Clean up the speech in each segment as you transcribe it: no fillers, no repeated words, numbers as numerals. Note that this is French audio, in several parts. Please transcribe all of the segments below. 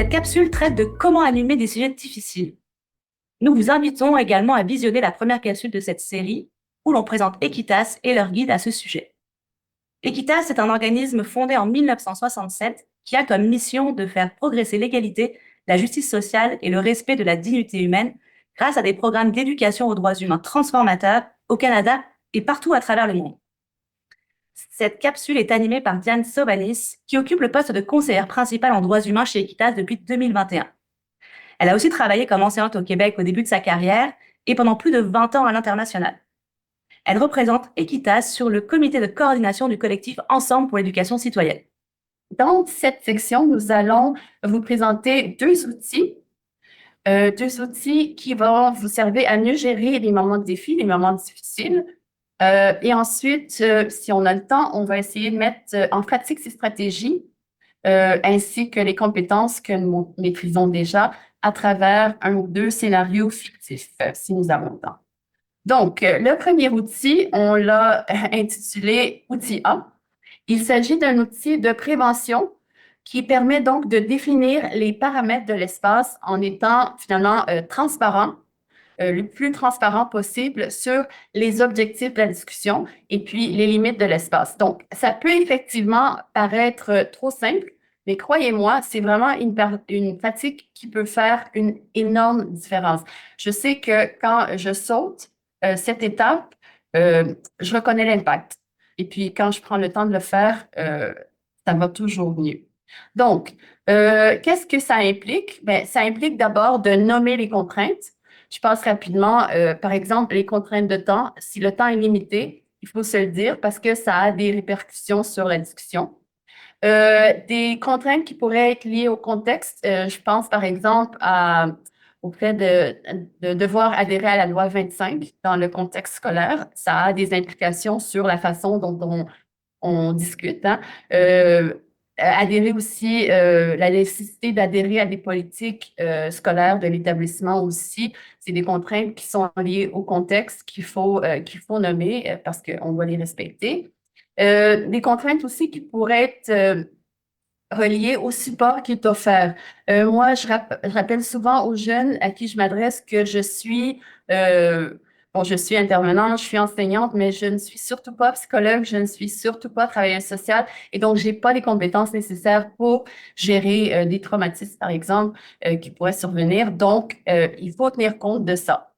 Cette capsule traite de comment animer des sujets difficiles. Nous vous invitons également à visionner la première capsule de cette série où l'on présente Equitas et leur guide à ce sujet. Equitas est un organisme fondé en 1967 qui a comme mission de faire progresser l'égalité, la justice sociale et le respect de la dignité humaine grâce à des programmes d'éducation aux droits humains transformateurs au Canada et partout à travers le monde. Cette capsule est animée par Diane Sobanis, qui occupe le poste de conseillère principale en droits humains chez Equitas depuis 2021. Elle a aussi travaillé comme enseignante au Québec au début de sa carrière et pendant plus de 20 ans à l'international. Elle représente Equitas sur le comité de coordination du collectif Ensemble pour l'éducation citoyenne. Dans cette section, nous allons vous présenter deux outils qui vont vous servir à mieux gérer les moments de défi, les moments difficiles. Et ensuite, si on a le temps, on va essayer de mettre en pratique ces stratégies ainsi que les compétences que nous maîtrisons déjà à travers un ou deux scénarios fictifs, si nous avons le temps. Donc, le premier outil, on l'a intitulé outil A. Il s'agit d'un outil de prévention qui permet donc de définir les paramètres de l'espace en étant finalement transparent, le plus transparent possible sur les objectifs de la discussion et puis les limites de l'espace. Donc, ça peut effectivement paraître trop simple, mais croyez-moi, c'est vraiment une pratique qui peut faire une énorme différence. Je sais que quand je saute cette étape, je reconnais l'impact. Et puis, quand je prends le temps de le faire, ça va toujours mieux. Donc, qu'est-ce que ça implique? Bien, ça implique d'abord de nommer les contraintes. Je passe rapidement, par exemple, les contraintes de temps. Si le temps est limité, il faut se le dire parce que ça a des répercussions sur la discussion. Des contraintes qui pourraient être liées au contexte. Je pense, par exemple, au fait de devoir adhérer à la loi 25 dans le contexte scolaire. Ça a des implications sur la façon dont on discute. Hein. Adhérer aussi, la nécessité d'adhérer à des politiques scolaires de l'établissement aussi, c'est des contraintes qui sont liées au contexte qu'il faut nommer parce qu'on doit les respecter. Des contraintes aussi qui pourraient être reliées au support qui est offert. Moi, je rappelle souvent aux jeunes à qui je m'adresse que je suis intervenante, je suis enseignante, mais je ne suis surtout pas psychologue, je ne suis surtout pas travailleuse sociale, et donc j'ai pas les compétences nécessaires pour gérer des traumatismes, par exemple, qui pourraient survenir. Donc, il faut tenir compte de ça.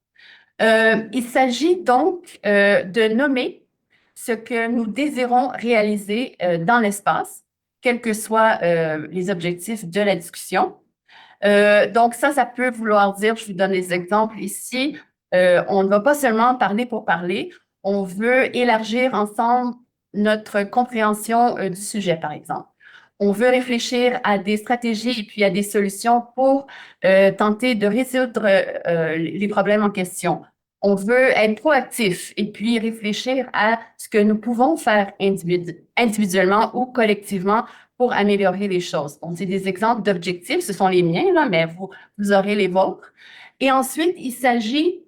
Il s'agit donc de nommer ce que nous désirons réaliser dans l'espace, quels que soient les objectifs de la discussion. Donc ça peut vouloir dire, je vous donne des exemples ici, on ne va pas seulement parler pour parler, on veut élargir ensemble notre compréhension du sujet, par exemple. On veut réfléchir à des stratégies et puis à des solutions pour tenter de résoudre les problèmes en question. On veut être proactif et puis réfléchir à ce que nous pouvons faire individuellement ou collectivement pour améliorer les choses. Donc, c'est des exemples d'objectifs, ce sont les miens, là, mais vous aurez les vôtres. Et ensuite, il s'agit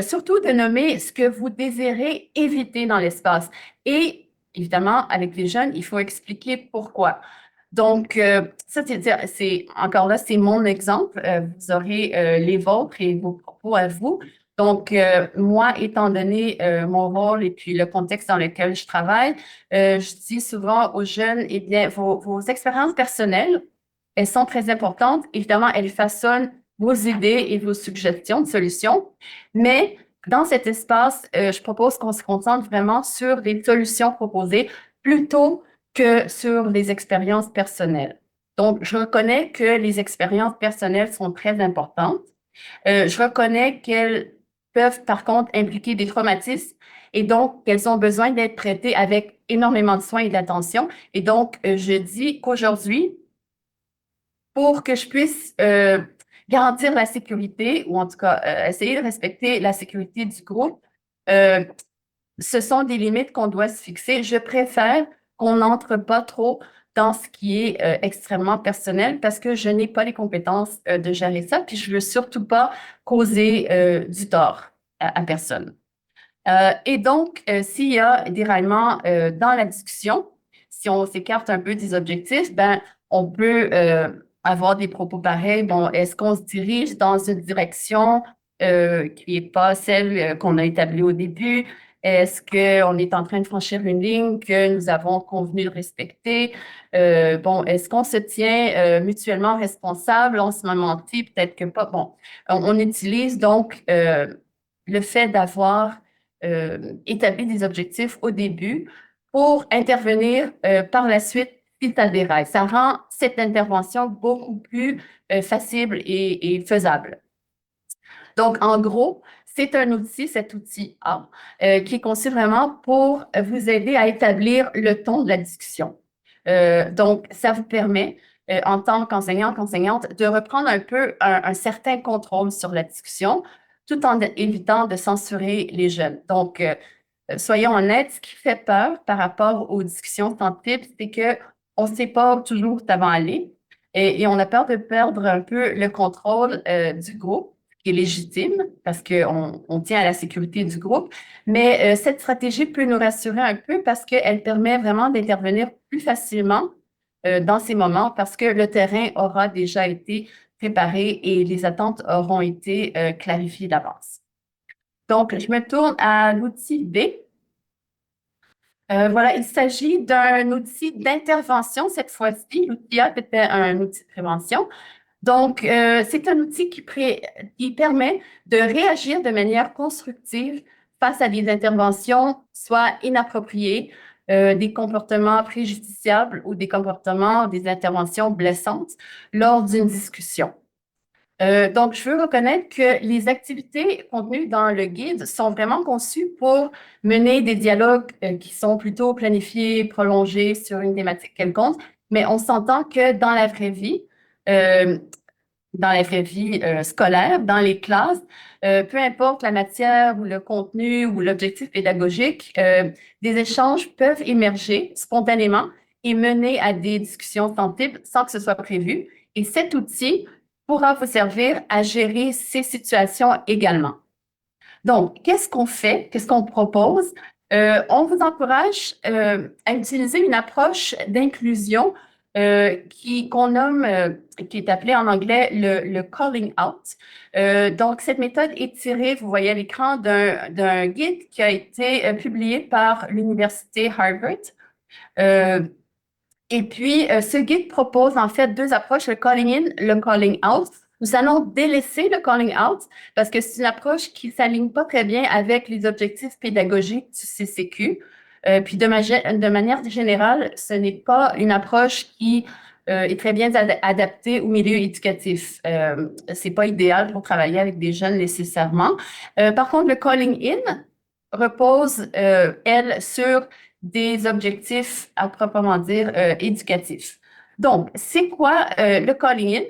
surtout de nommer ce que vous désirez éviter dans l'espace. Et évidemment, avec les jeunes, il faut expliquer pourquoi. Donc, ça, c'est encore là, c'est mon exemple. Vous aurez les vôtres et vos propos à vous. Donc, moi, étant donné mon rôle et puis le contexte dans lequel je travaille, je dis souvent aux jeunes, eh bien, vos expériences personnelles, elles sont très importantes. Évidemment, elles façonnent vos idées et vos suggestions de solutions. Mais dans cet espace, je propose qu'on se concentre vraiment sur les solutions proposées plutôt que sur les expériences personnelles. Donc, je reconnais que les expériences personnelles sont très importantes. Je reconnais qu'elles peuvent, par contre, impliquer des traumatismes et donc qu'elles ont besoin d'être traitées avec énormément de soins et d'attention. Et donc, je dis qu'aujourd'hui, pour que je puisse garantir la sécurité, ou en tout cas essayer de respecter la sécurité du groupe, ce sont des limites qu'on doit se fixer. Je préfère qu'on n'entre pas trop dans ce qui est extrêmement personnel parce que je n'ai pas les compétences de gérer ça, puis je veux surtout pas causer du tort à personne. Et donc, s'il y a des déraillements dans la discussion, si on s'écarte un peu des objectifs, ben on peut avoir des propos pareils. Bon, est-ce qu'on se dirige dans une direction qui n'est pas celle qu'on a établie au début? Est-ce qu'on est en train de franchir une ligne que nous avons convenu de respecter? Bon, est-ce qu'on se tient mutuellement responsable? On se m'a menti, peut-être que pas. Bon, on utilise donc le fait d'avoir établi des objectifs au début pour intervenir par la suite si tu as des rails. Ça rend cette intervention beaucoup plus facile et faisable. Donc, en gros, c'est un outil, cet outil A, qui est conçu vraiment pour vous aider à établir le ton de la discussion. Donc, ça vous permet, en tant qu'enseignant, qu'enseignante, de reprendre un peu un certain contrôle sur la discussion, tout en évitant de censurer les jeunes. Donc, soyons honnêtes, ce qui fait peur par rapport aux discussions sensibles, c'est que on ne sait pas toujours où ça va aller et on a peur de perdre un peu le contrôle du groupe, qui est légitime parce qu'on tient à la sécurité du groupe. Mais cette stratégie peut nous rassurer un peu parce qu'elle permet vraiment d'intervenir plus facilement dans ces moments parce que le terrain aura déjà été préparé et les attentes auront été clarifiées d'avance. Donc, je me tourne à l'outil B. Voilà, il s'agit d'un outil d'intervention cette fois-ci. L'outil A était un outil de prévention. Donc, c'est un outil qui permet de réagir de manière constructive face à des interventions soit inappropriées, des comportements préjudiciables ou des interventions blessantes lors d'une discussion. Donc, je veux reconnaître que les activités contenues dans le guide sont vraiment conçues pour mener des dialogues qui sont plutôt planifiés, prolongés sur une thématique quelconque, mais on s'entend que euh, dans la vraie vie scolaire, dans les classes, peu importe la matière ou le contenu ou l'objectif pédagogique, des échanges peuvent émerger spontanément et mener à des discussions sensibles sans que ce soit prévu. Et cet outil pourra vous servir à gérer ces situations également. Donc, qu'est-ce qu'on fait? Qu'est-ce qu'on propose? On vous encourage à utiliser une approche d'inclusion qu'on nomme, qui est appelée en anglais le calling out. Donc, cette méthode est tirée, vous voyez à l'écran, d'un guide qui a été publié par l'Université Harvard. Et puis, ce guide propose en fait deux approches, le calling in, le calling out. Nous allons délaisser le calling out parce que c'est une approche qui s'aligne pas très bien avec les objectifs pédagogiques du CCQ. Puis de manière générale, ce n'est pas une approche qui est très bien adaptée au milieu éducatif. C'est pas idéal pour travailler avec des jeunes nécessairement. Par contre, le calling in repose, elle, sur des objectifs à proprement dire éducatifs. Donc, c'est quoi le calling in?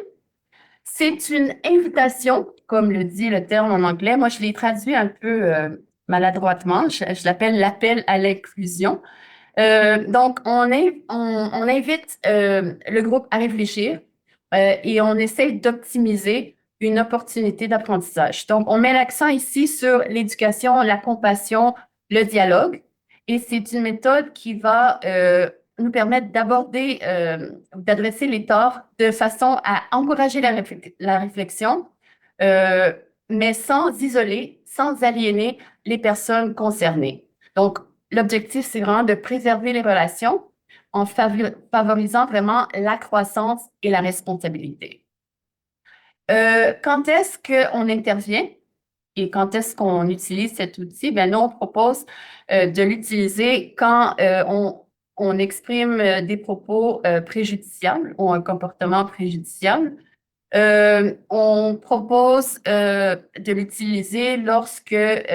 C'est une invitation, comme le dit le terme en anglais. Moi, je l'ai traduit un peu maladroitement. Je l'appelle l'appel à l'inclusion. Donc, on invite le groupe à réfléchir et on essaie d'optimiser une opportunité d'apprentissage. Donc, on met l'accent ici sur l'éducation, la compassion, le dialogue. Et c'est une méthode qui va nous permettre d'adresser les torts de façon à encourager la réflexion, mais sans isoler, sans aliéner les personnes concernées. Donc, l'objectif, c'est vraiment de préserver les relations en favorisant vraiment la croissance et la responsabilité. Quand est-ce qu'on intervient et quand est-ce qu'on utilise cet outil? Bien, nous, on propose de l'utiliser quand on exprime des propos préjudiciables ou un comportement préjudiciable. On propose de l'utiliser lorsqu'il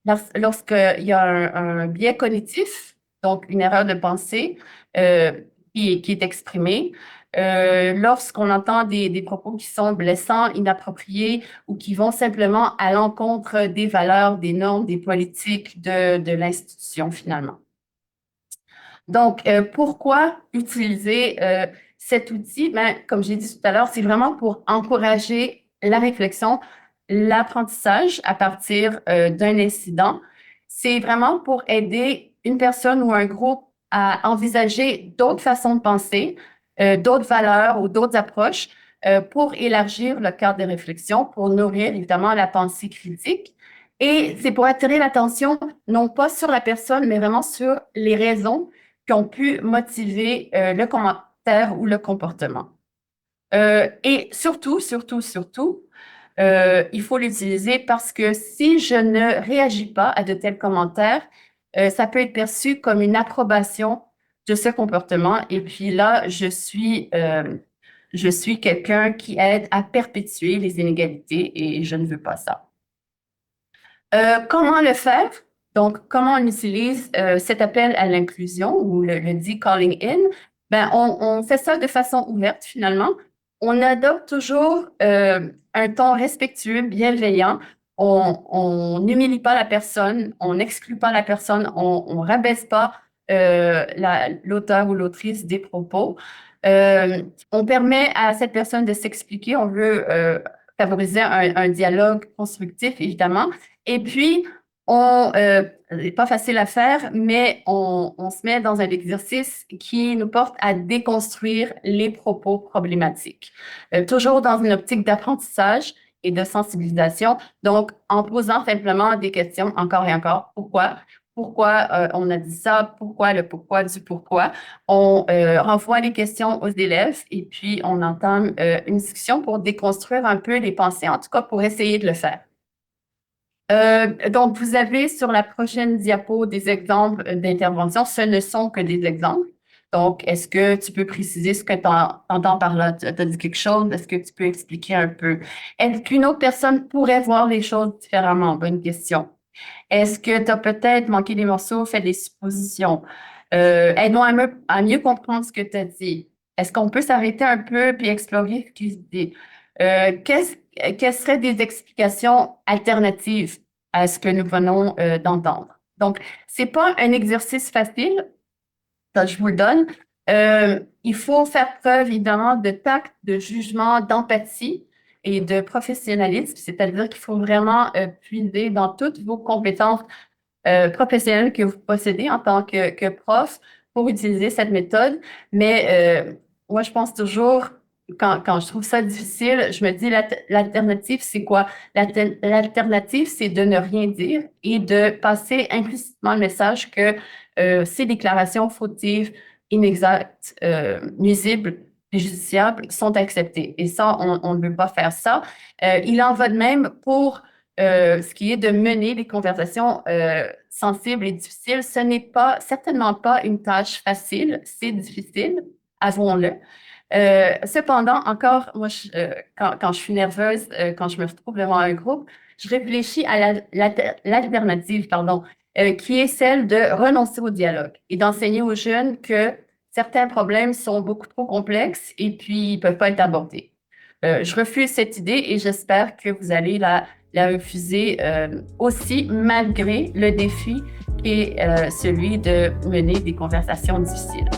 y a un biais cognitif, donc une erreur de pensée qui est exprimée, lorsqu'on entend des propos qui sont blessants, inappropriés ou qui vont simplement à l'encontre des valeurs, des normes, des politiques de l'institution finalement. Donc, pourquoi utiliser cet outil? Ben, comme j'ai dit tout à l'heure, c'est vraiment pour encourager la réflexion, l'apprentissage à partir d'un incident. C'est vraiment pour aider une personne ou un groupe à envisager d'autres façons de penser, d'autres valeurs ou d'autres approches pour élargir le cadre de réflexion, pour nourrir évidemment la pensée critique. Et c'est pour attirer l'attention, non pas sur la personne, mais vraiment sur les raisons qui ont pu motiver le commentaire ou le comportement. Et surtout, il faut l'utiliser parce que si je ne réagis pas à de tels commentaires, ça peut être perçu comme une approbation de ce comportement. Et puis là, je suis quelqu'un qui aide à perpétuer les inégalités et je ne veux pas ça. Comment le faire? Donc, comment on utilise cet appel à l'inclusion ou le dit calling in? Ben, on fait ça de façon ouverte finalement. On adopte toujours un ton respectueux, bienveillant. On n'humilie pas la personne, on n'exclut pas la personne, on rabaisse pas l'auteur ou l'autrice des propos. On permet à cette personne de s'expliquer. On veut favoriser un dialogue constructif, évidemment. Et puis, c'est pas facile à faire, mais on se met dans un exercice qui nous porte à déconstruire les propos problématiques. Toujours dans une optique d'apprentissage et de sensibilisation. Donc, en posant simplement des questions encore et encore. Pourquoi? Pourquoi on a dit ça? Pourquoi le pourquoi du pourquoi? On renvoie les questions aux élèves et puis on entame une discussion pour déconstruire un peu les pensées, en tout cas pour essayer de le faire. Donc, vous avez sur la prochaine diapo des exemples d'intervention. Ce ne sont que des exemples. Donc, est-ce que tu peux préciser ce que tu entends par là? Tu as dit quelque chose? Est-ce que tu peux expliquer un peu? Est-ce qu'une autre personne pourrait voir les choses différemment? Bonne question. Est-ce que tu as peut-être manqué des morceaux, fait des suppositions? Aide-nous à mieux comprendre ce que tu as dit. Est-ce qu'on peut s'arrêter un peu puis explorer ce qui se dit? Quelles seraient des explications alternatives à ce que nous venons d'entendre? Donc, c'est pas un exercice facile, ça je vous le donne. Il faut faire preuve, évidemment, de tact, de jugement, d'empathie et de professionnalisme, c'est-à-dire qu'il faut vraiment puiser dans toutes vos compétences professionnelles que vous possédez en tant que prof pour utiliser cette méthode. Mais moi, je pense toujours, quand je trouve ça difficile, je me dis l'alternative, c'est quoi? L'alternative, c'est de ne rien dire et de passer implicitement le message que ces déclarations fautives, inexactes, nuisibles, préjudiciables sont acceptées. Et ça, on ne veut pas faire ça. Il en va de même pour ce qui est de mener des conversations sensibles et difficiles. Ce n'est certainement pas une tâche facile, c'est difficile, avouons-le. Cependant, encore, moi, quand je suis nerveuse, quand je me retrouve devant un groupe, je réfléchis à l'alternative, pardon, qui est celle de renoncer au dialogue et d'enseigner aux jeunes que certains problèmes sont beaucoup trop complexes et puis ils peuvent pas être abordés. Je refuse cette idée et j'espère que vous allez la refuser aussi malgré le défi qui est celui de mener des conversations difficiles.